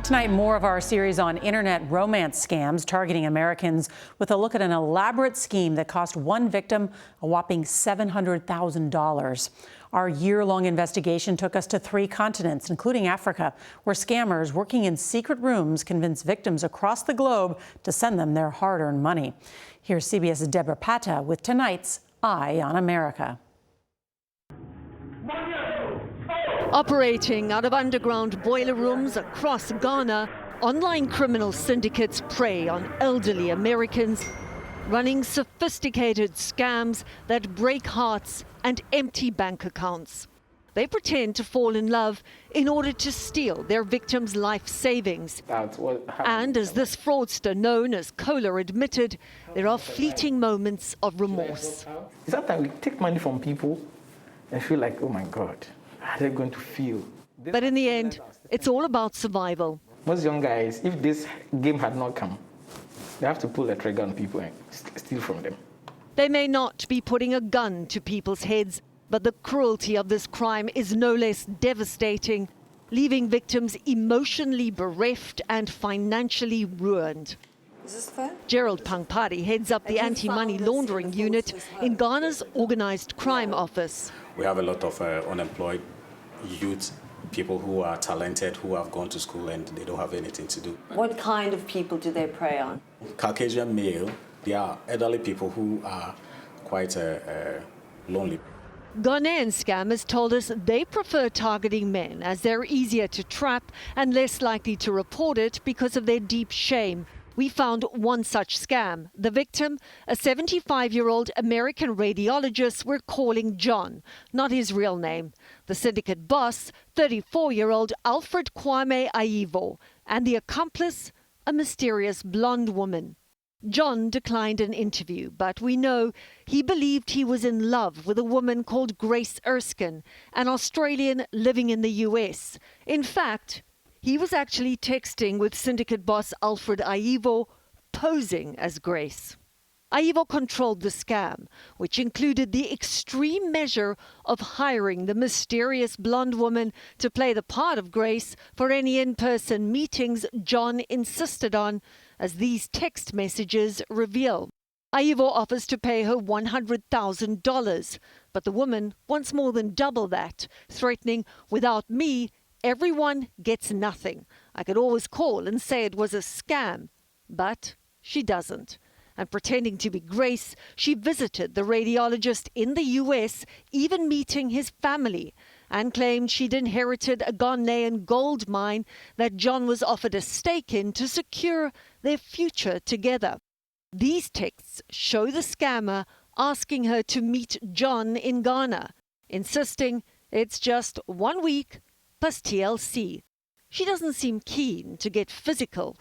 Tonight, more of our series on internet romance scams targeting Americans with a look at an elaborate scheme that cost one victim a whopping $700,000. Our year-long investigation took us to 3 continents, including Africa, where scammers working in secret rooms convince victims across the globe to send them their hard-earned money. Here's CBS's Debora Patta with tonight's Eye on America. Operating out of underground boiler rooms across Ghana, online criminal syndicates prey on elderly Americans, running sophisticated scams that break hearts and empty bank accounts. They pretend to fall in love in order to steal their victims' life savings. And as this fraudster known as Kohler admitted, there are fleeting moments of remorse. Sometimes we take money from people and feel like, oh my God, how are they going to feel? But in the end, it's all about survival. Most young guys, if this game had not come, they have to pull the trigger on people and steal from them. They may not be putting a gun to people's heads, but the cruelty of this crime is no less devastating, leaving victims emotionally bereft and financially ruined. Is this fair? Gerald Pangpari heads up the anti-money laundering unit in Ghana's Organized Crime Office. We have a lot of unemployed youth, people who are talented, who have gone to school and they don't have anything to do. What kind of people do they prey on? Caucasian male, they are elderly people who are quite lonely. Ghanaian scammers told us they prefer targeting men as they're easier to trap and less likely to report it because of their deep shame. We found one such scam. The victim, a 75-year-old American radiologist we're calling John, not his real name. The syndicate boss, 34-year-old Alfred Kwame Aivo, and the accomplice, a mysterious blonde woman. John declined an interview, but we know he believed he was in love with a woman called Grace Erskine, an Australian living in the US. In fact, he was actually texting with syndicate boss Alfred Aivo, posing as Grace. Aivo controlled the scam, which included the extreme measure of hiring the mysterious blonde woman to play the part of Grace for any in-person meetings John insisted on, as these text messages reveal. Aivo offers to pay her $100,000, but the woman wants more than double that, threatening, "Without me, everyone gets nothing. I could always call and say it was a scam." But she doesn't. And pretending to be Grace, she visited the radiologist in the US, even meeting his family, and claimed she'd inherited a Ghanaian gold mine that John was offered a stake in to secure their future together. These texts show the scammer asking her to meet John in Ghana, insisting it's just 1 week plus TLC. She doesn't seem keen to get physical.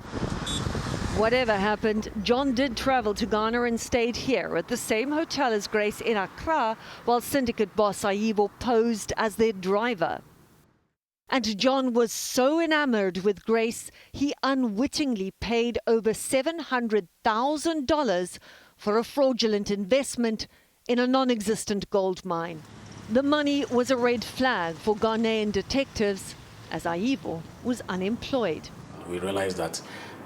Whatever happened, John did travel to Ghana and stayed here at the same hotel as Grace in Accra, while syndicate boss Aivo posed as their driver. And John was so enamored with Grace, he unwittingly paid over $700,000 for a fraudulent investment in a non-existent gold mine. The money was a red flag for Ghanaian detectives, as Aivo was unemployed. We realized that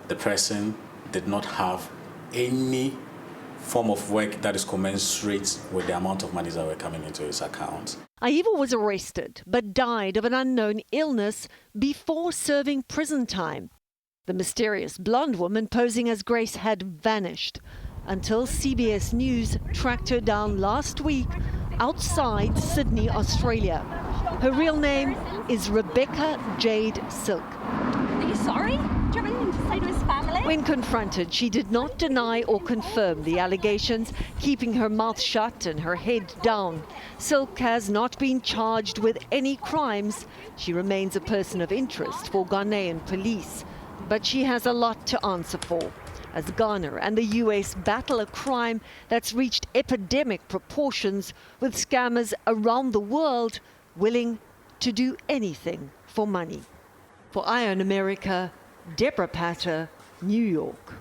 the person did not have any form of work that is commensurate with the amount of money that were coming into his account. Aivo was arrested but died of an unknown illness before serving prison time. The mysterious blonde woman posing as Grace had vanished until CBS News tracked her down last week outside Sydney, Australia. Her real name is Rebecca Jade Silk. Are you sorry? Do you have anything to say to his family? When confronted, she did not deny or confirm the allegations, keeping her mouth shut and her head down. Silk has not been charged with any crimes. She remains a person of interest for Ghanaian police, but she has a lot to answer for, as Ghana and the US battle a crime that's reached epidemic proportions, with scammers around the world willing to do anything for money. For Eye on America, Debora Patta, New York.